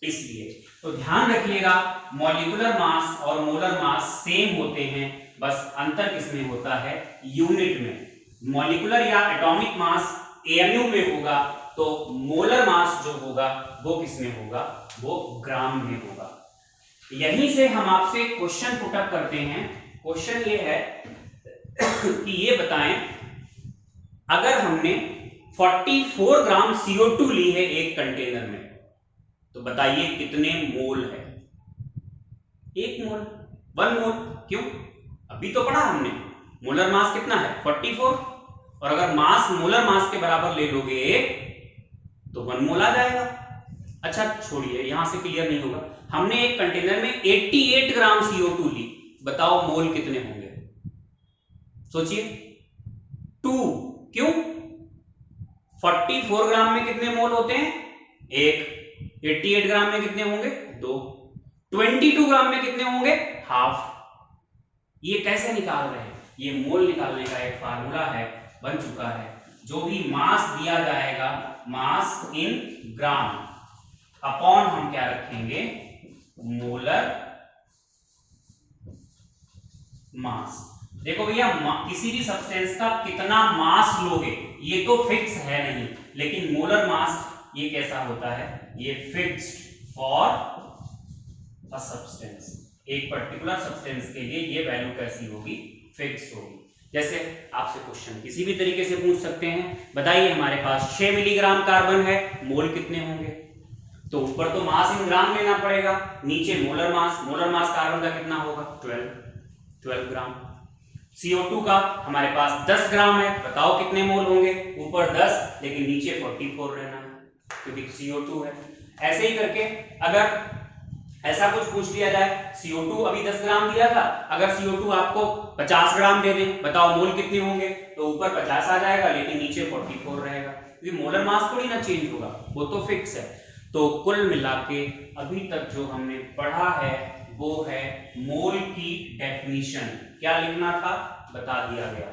इसलिए तो ध्यान रखिएगा मॉलिक्यूलर मास और मोलर मास सेम होते हैं, बस अंतर किसमें होता है, यूनिट में। मॉलिक्यूलर या एटॉमिक मास AMU में होगा तो मोलर मास जो होगा वो किसमें होगा, वो ग्राम में होगा। यहीं से हम आपसे क्वेश्चन पुटअप करते हैं। क्वेश्चन ये है कि ये बताएं अगर हमने 44 ग्राम CO2 ली है एक कंटेनर में, तो बताइए कितने मोल है। 1 मोल, 1 मोल। क्यों, अभी तो पढ़ा हमने मोलर मास कितना है 44, और अगर मास मोलर मास के बराबर ले लोगे तो 1 मोल आ जाएगा। अच्छा छोड़िए, यहां से क्लियर नहीं होगा। हमने एक कंटेनर में 88 ग्राम CO2 ली, बताओ मोल कितने होंगे, सोचिए 2। क्यों, 44 ग्राम में कितने मोल होते हैं? एक। 88 ग्राम में कितने होंगे? दो। 22 ग्राम में कितने होंगे? हाफ। ये कैसे निकाल रहे हैं? ये मोल निकालने का एक फार्मूला है, बन चुका है। जो भी मास दिया जाएगा, मास इन ग्राम अपॉन हम क्या रखेंगे? Molar mass. देखो भैया, किसी भी सब्सटेंस का कितना मास लोगे ये तो फिक्स है नहीं, लेकिन मोलर मास ये कैसा होता है? ये फिक्स्ड फॉर अ सब्सटेंस। एक पर्टिकुलर सब्सटेंस के लिए ये वैल्यू कैसी होगी? फिक्स्ड होगी। जैसे आपसे क्वेश्चन किसी भी तरीके से पूछ सकते हैं, बताइए हमारे पास 6 मिलीग्राम कार्बन है, मोल कितने होंगे? तो ऊपर तो मास इन ग्राम लेना पड़ेगा, नीचे मोलर मास कार्बन का कितना होगा? 12 ग्राम। CO2 का हमारे पास 10 ग्राम है, बताओ कितने मोल होंगे? ऊपर 10 लेकिन नीचे 44 रहना है, क्योंकि CO2 है। ऐसे ही करके अगर ऐसा कुछ पूछ लिया जाए, CO2 अभी 10 ग्राम दिया था, अगर CO2 आपको 50 ग्राम दे दें, बताओ मोल कितने होंगे? तो ऊपर 50 आ जाएगा लेकिन नीचे 44 रहेगा, क्योंकि मोलर मास थोड़ी ना चेंज होगा, वो तो फिक्स है। तो कुल मिला के अभी तक जो हमने पढ़ा है वो है मोल की डेफिनेशन। क्या लिखना था? बता दिया गया।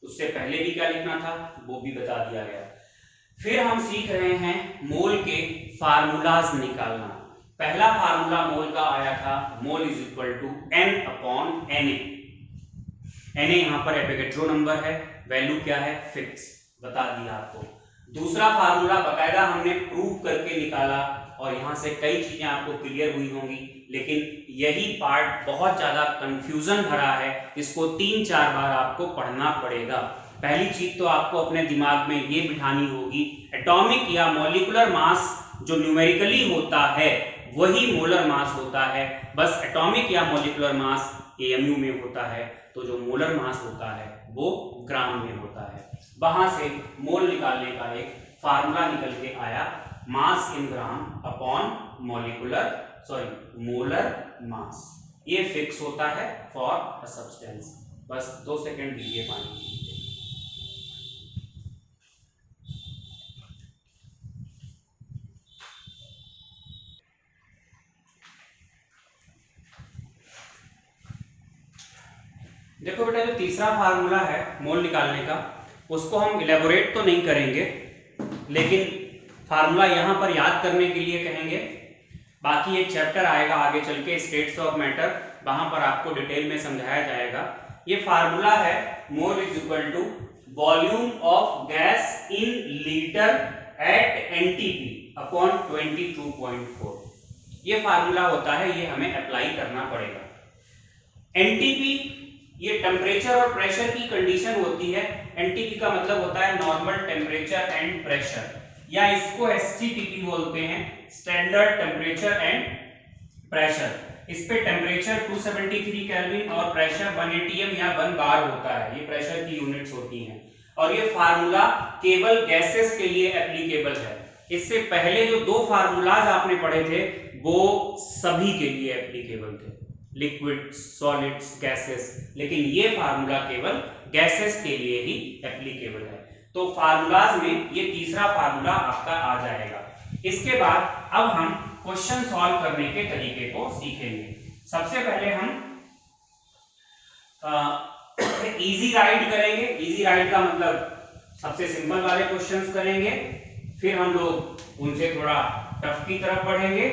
उससे पहले भी क्या लिखना था? वो भी बता दिया गया। फिर हम सीख रहे हैं मोल के फार्मूलाज निकालना। पहला फार्मूला मोल का आया था, mole is equal to N upon Na। Na यहां पर एवोगैड्रो नंबर है, वैल्यू क्या है? फिक्स, बता दिया आपको। दूसरा फार्मूला बकायदा हमने प्रूव करके निकाला, और यहां से कई चीजें आपको क्लियर हुई होंगी, लेकिन यही पार्ट बहुत ज्यादा कंफ्यूजन भरा है, इसको 3-4 बार आपको पढ़ना पड़ेगा। पहली चीज तो आपको अपने दिमाग में ये बिठानी होगी, एटॉमिक या मॉलिक्यूलर मास जो न्यूमेरिकली होता है वही मोलर मास होता है। बस एटॉमिक या मॉलिक्यूलर मास AMU में होता है, तो जो मोलर मास होता है वो ग्राम में होता है। वहां से मोल निकालने का एक फार्मूला निकल के आया, मास in gram upon molar mass. ये फिक्स होता है फॉर अ सब्सटेंस। बस 2 सेकंड दीजिए पानी। देखो बेटा, जो तीसरा फार्मूला है मोल निकालने का, उसको हम इलेबोरेट तो नहीं करेंगे, लेकिन फार्मूला यहां पर याद करने के लिए कहेंगे। बाकी एक चैप्टर आएगा आगे चल के, स्टेट्स ऑफ मैटर, वहां पर आपको डिटेल में समझाया जाएगा। ये फार्मूला है mole is equal to volume of gas in litre at NTP upon 22.4। ये फार्मूला होता है, ये हमें अप्लाई करना पड़ेगा। NTP ये टेम्परेचर और प्रेशर की कंडीशन होती है। NTP का मतलब होता है नॉर्मल टेम्परेचर एंड प्रेशर, या इसको STPP बोलते हैं, स्टैंडर्ड टेम्परेचर एंड प्रेशर। इस पे टेम्परेचर 273 केल्विन और प्रेशर 1 atm या 1 बार होता है, ये प्रेशर की यूनिट्स होती हैं। और ये फार्मूला केवल गैसेस के लिए एप्लीकेबल है। इससे पहले जो 2 फार्मूलाज आपने पढ़े थे वो सभी के लिए एप्लीकेबल थे, लिक्विड, सॉलिड्स, गैसेस, लेकिन ये फार्मूला केवल गैसेस के लिए ही एप्लीकेबल है। तो फार्मूलाज में ये तीसरा फार्मूला आपका आ जाएगा। इसके बाद अब हम क्वेश्चन सॉल्व करने के तरीके को सीखेंगे। सबसे पहले हम इजी राइड करेंगे। इजी राइड का मतलब सबसे सिंपल वाले क्वेश्चंस करेंगे, फिर हम लोग उनसे थोड़ा टफ की तरफ बढ़ेंगे,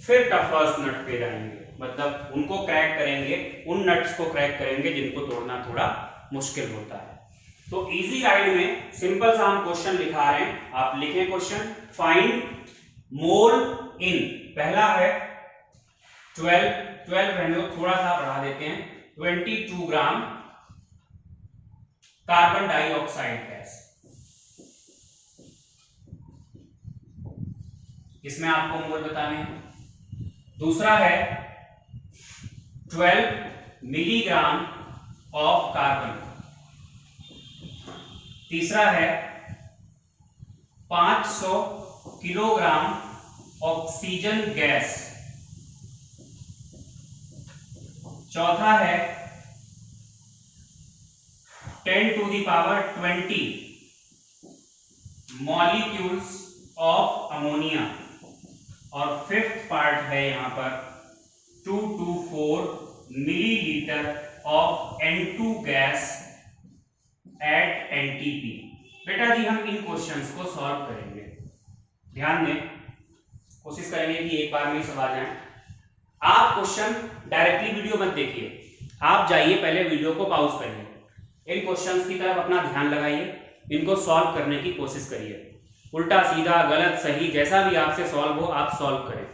फिर टफेस्ट नट पे जाएंगे, मतलब उनको क्रैक करेंगे, उन नट्स को क्रैक करेंगे जिनको तोड़ना थोड़ा मुश्किल होता है। तो इजी राइड में सिंपल सा हम क्वेश्चन लिखा रहे हैं, आप लिखें क्वेश्चन, फाइंड मोल इन, पहला है 12 रहने थोड़ा सा बढ़ा देते हैं, 22 ग्राम कार्बन डाइऑक्साइड गैस। इसमें आपको मोल बताने हैं। दूसरा है 12 मिलीग्राम ऑफ कार्बन। तीसरा है 500 किलोग्राम ऑक्सीजन गैस। चौथा है 10 to the power 20 molecules of ammonia, और फिफ्थ पार्ट है यहां पर 224 millilitre of N2 gas at NTP। बेटा जी हम इन क्वेश्चंस को सॉल्व करेंगे, ध्यान दें, कोशिश करेंगे कि एक बार में सब आ जाए। आप क्वेश्चन डायरेक्टली वीडियो मत देखिए, आप जाइए पहले वीडियो को पॉज करिए, इन क्वेश्चंस की तरफ अपना ध्यान लगाइए, इनको सॉल्व करने की कोशिश करिए, उल्टा सीधा गलत सही जैसा भी आपसे सॉल्व हो आप सॉल्व करें,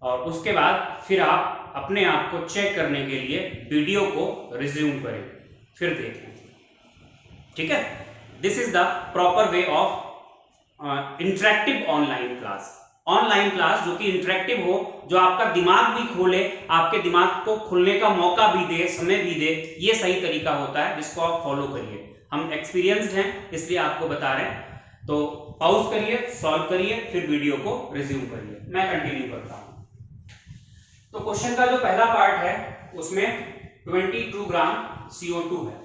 और उसके बाद फिर आप अपने आप को चेक करने के लिए वीडियो को रिज्यूम करें, फिर देखें, ठीक है। This is the proper way of interactive online class. Online class जो कि इंटरेक्टिव हो, जो आपका दिमाग भी खोले, आपके दिमाग को खुलने का मौका भी दे, समय भी दे, ये सही तरीका होता है जिसको आप फॉलो करिए। हम एक्सपीरियंस्ड हैं इसलिए आपको बता रहे हैं, तो पॉज करिए, सॉल्व करिए, फिर वीडियो को रिज्यूम करिए, मैं कंटिन्यू करता हूं। तो क्वेश्चन का जो पहला पार्ट है उसमें 22 ग्राम CO2 है।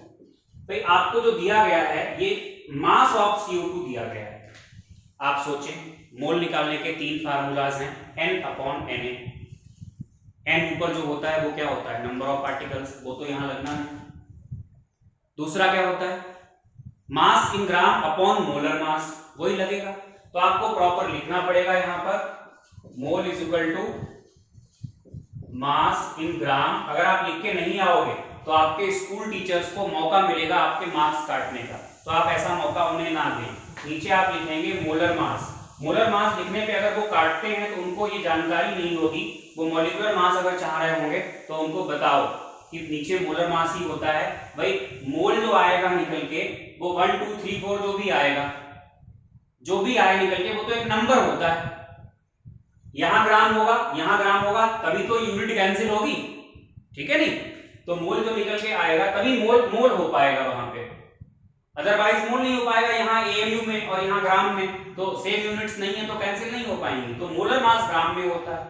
भाई आपको जो दिया गया है ये मास ऑफ CO2 दिया गया है। आप सोचें, मोल निकालने के 3 फार्मूलाज हैं, N/Na। N ऊपर जो होता है वो क्या होता है, नंबर ऑफ पार्टिकल्स, वो तो यहां लगना है। दूसरा क्या होता है, मास इन ग्राम अपॉन मोलर मास, वही लगेगा। तो आपको प्रॉपर लिखना पड़ेगा यहां पर mole is equal to mass in gram. अगर आप लिख के नहीं आओगे तो आपके स्कूल टीचर्स को मौका मिलेगा आपके मार्क्स काटने का, तो आप ऐसा मौका उन्हें ना दें। नीचे आप लिखेंगे मोलर मास। मोलर मास लिखने पे अगर वो काटते हैं तो उनको ये जानकारी नहीं होगी, वो मॉलिक्यूलर मास अगर चाह रहे होंगे तो उनको बताओ कि नीचे मोलर मास ही होता है। भाई मोल जो आएगा निकल के वो 1 2 3 4 जो भी आएगा, जो भी आए निकल के, वो तो एक नंबर होता है। यहां ग्राम होगा, यहां ग्राम होगा, तभी तो यूनिट कैंसिल होगी, ठीक है नहीं। तो मोल जो निकल के आएगा तभी मोल हो पाएगा वहां पे, अदरवाइज मोल नहीं हो पाएगा। यहाँ AMU में और यहाँ ग्राम में तो सेम यूनिट्स नहीं है तो कैंसिल नहीं हो पाएंगी। तो मोलर मास ग्राम में होता है,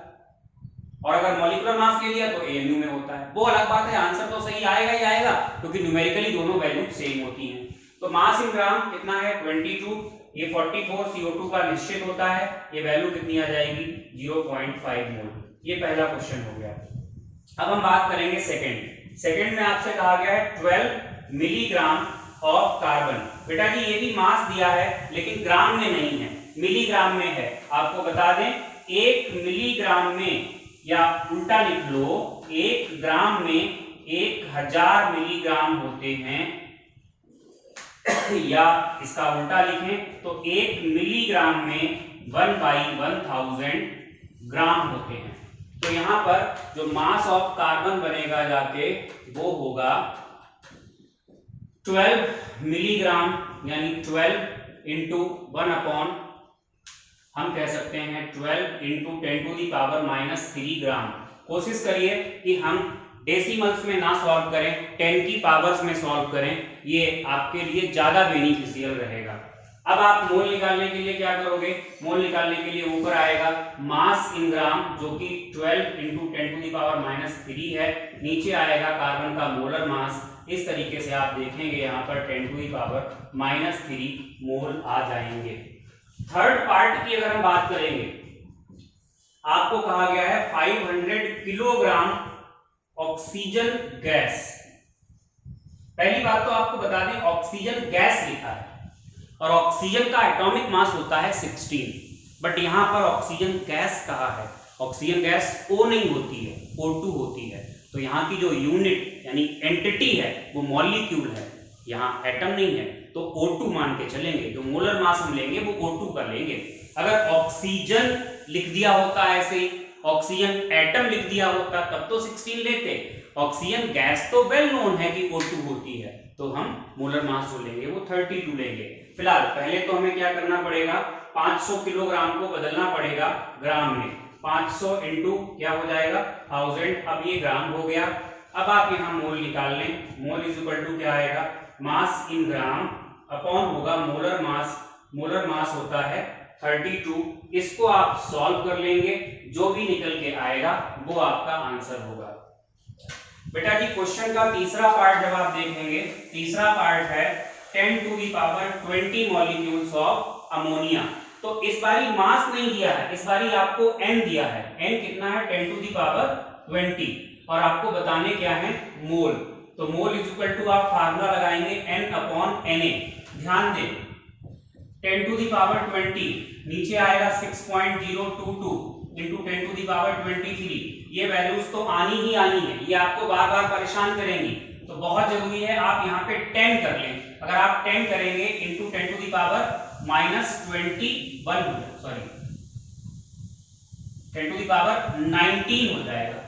और अगर मॉलिक्यूलर मास ले लिया तो AMU में होता है, वो अलग बात है। आंसर तो सही आएगा ही आएगा क्योंकि न्यूमेरिकली दोनों वैल्यू सेम होती हैं। तो मास इन ग्राम कितना है 22, ये 44 CO2 का निश्चित होता है, ये वैल्यू कितनी आ जाएगी 0.5 मोल। ये पहला क्वेश्चन हो गया। अब हम बात करेंगे सेकंड में आपसे कहा गया है 12 मिलीग्राम ऑफ कार्बन। बेटा जी ये भी मास दिया है लेकिन ग्राम में नहीं है, मिलीग्राम में है। आपको बता दें 1 मिलीग्राम में, या उल्टा लिख लो 1 ग्राम में 1000 मिलीग्राम होते हैं, या इसका उल्टा लिखें तो 1 मिलीग्राम में 1/1000 ग्राम होते हैं। तो यहां पर जो मास ऑफ कार्बन बनेगा जाके वो होगा 12 मिलीग्राम, यानी 12 इंटू 1 हम कह सकते हैं 12 इंटू 10⁻³ ग्राम। कोशिश करिए कि हम डेसिमल्स में ना सॉल्व करें, 10 की पावर्स में सॉल्व करें, ये आपके लिए ज्यादा बेनिफिशियल रहेगा। अब आप मोल निकालने के लिए क्या करोगे, मोल निकालने के लिए ऊपर आएगा मास इन ग्राम जो कि 12 इंटू 10⁻³ है, नीचे आएगा कार्बन का मोलर मास। इस तरीके से आप देखेंगे यहाँ पर 10⁻³ मोल आ जाएंगे। थर्ड पार्ट की अगर हम बात करेंगे, आपको कहा गया है 500 किलोग्राम ऑक्सीजन गैस। पहली बात तो आपको बता दें ऑक्सीजन गैस लिखा है और ऑक्सीजन का एटॉमिक मास होता है 16, बट यहां पर ऑक्सीजन गैस कहा है। ऑक्सीजन गैस O नहीं होती है, O2 होती है। तो यहाँ की जो यूनिट यानी एंटिटी है वो मॉलिक्यूल है, यहाँ एटम नहीं है, तो O2 मान के चलेंगे। जो मोलर मास हम लेंगे वो O2 का लेंगे। अगर ऑक्सीजन लिख दिया होता ऐसे ही, ऑक्सीजन एटम लिख दिया होता तब तो 16 लेते। ऑक्सीजन गैस तो वेल नोन है कि O2 होती है, तो हम मोलर मास जो लेंगे वो 32 लेंगे। फिलहाल पहले तो हमें क्या करना पड़ेगा, 500 किलोग्राम को बदलना पड़ेगा ग्राम में। 500 इंटू क्या हो जाएगा 1000, अब ये ग्राम हो गया। अब आप यहाँ मोल निकाल लें, मोल इज इक्वल टू क्या आएगा, मास इन ग्राम अपॉन होगा मोलर मास। मोलर मास होता है 32। इसको आप सॉल्व कर लेंगे, जो भी निकल के आएगा वो आपका आंसर होगा। बेटा जी क्वेश्चन का तीसरा पार्ट जब आप देखेंगे, तीसरा पार्ट है 10⁻20 मॉलिक्यूल्स ऑफ अमोनिया। तो इस बारी मास नहीं दिया है, इस बारी आपको n दिया है। n कितना है 10 टू द पावर 20 और आपको बताने क्या है मोल। तो मोल इज इक्वल टू आप फार्मूला लगाएंगे n अपॉन Na। ध्यान दें 10 टू द पावर 20 नीचे आएगा 6.022 इंटू 10 टू द पावर 23। ये वैल्यूज तो आनी ही आनी है, ये आपको बार बार परेशान करेंगी। तो बहुत जरूरी है आप यहाँ पे 10 कर लें। अगर आप 10 करेंगे into 10 to the power -21 sorry 10 to the power 19 हो जाएगा।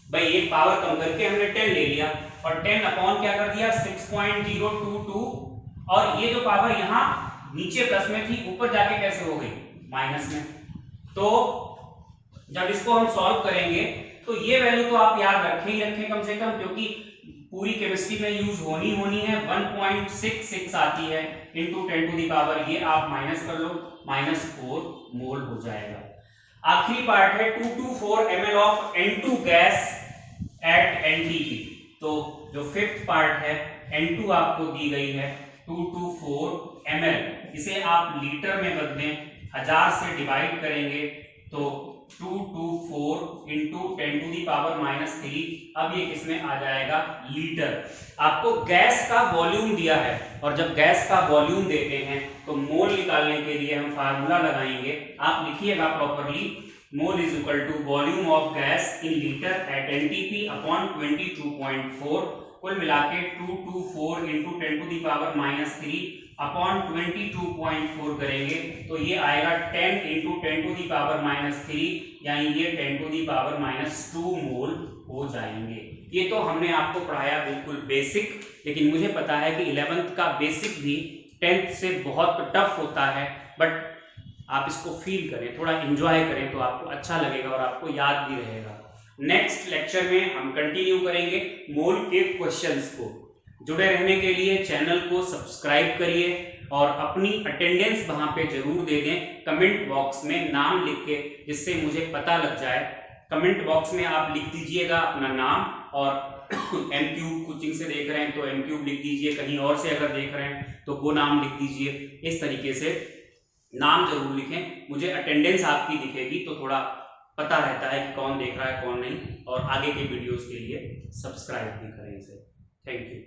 भाई एक पावर कम करके हमने 10 ले लिया और 10 अपॉन क्या कर दिया 6.022 और ये जो पावर यहाँ नीचे प्लस में थी ऊपर जाके कैसे हो गई माइनस में। तो जब इसको हम सॉल्व करेंगे तो ये वैल्यू तो आप याद रखें ही रखें कम से कम, क्योंकि पूरी केमिस्ट्री में यूज होनी है। 1.66 आती है इंटू 10 टू द पावर, ये आप माइनस कर लो -4 मोल हो जाएगा। आखिरी पार्ट है 224 ml of N2 gas at NTP। तो जो फिफ्थ पार्ट है N2 आपको दी गई है 224 ml, इसे आप लीटर में बदलें, 1000 से डिवाइड करेंगे तो 224 इंटू 10 टू दी पावर -3। अब ये किसमें आ जाएगा लीटर। आपको गैस का वॉल्यूम दिया है और जब गैस का वॉल्यूम देते हैं तो मोल निकालने के लिए हम फार्मूला लगाएंगे। आप लिखिएगा properly, mole is equal to volume of gas in litre at NTP upon 22.4। कुल मिला के 224 into 10 to the power -3 upon 22.4 करेंगे तो ये आएगा 10 इंटू 10 टू दी पावर -3, यानी ये 10 टू दी पावर -2 मोल हो जाएंगे। ये तो हमने आपको पढ़ाया बिल्कुल बेसिक, लेकिन मुझे पता है कि 11th का बेसिक भी 10th से बहुत टफ होता है, बट आप इसको फील करें, थोड़ा एंजॉय करें तो आपको अच्छा लगेगा और आपको याद भी रहेगा। नेक्स्ट लेक्चर में हम कंटिन्यू करेंगे मोल के क्वेश्चंस को। जुड़े रहने के लिए चैनल को सब्सक्राइब करिए और अपनी अटेंडेंस वहां पे जरूर दे दें कमेंट बॉक्स में नाम लिख के, जिससे मुझे पता लग जाए। कमेंट बॉक्स में आप लिख दीजिएगा अपना नाम और MQ कोचिंग से देख रहे हैं तो MQ लिख दीजिए, कहीं और से अगर देख रहे हैं तो वो नाम लिख दीजिए। इस तरीके से नाम जरूर लिखें, मुझे अटेंडेंस आपकी दिखेगी तो थोड़ा पता रहता है कि कौन देख रहा है कौन नहीं, और आगे के वीडियोस के लिए सब्सक्राइब भी करें इसे। Thank you.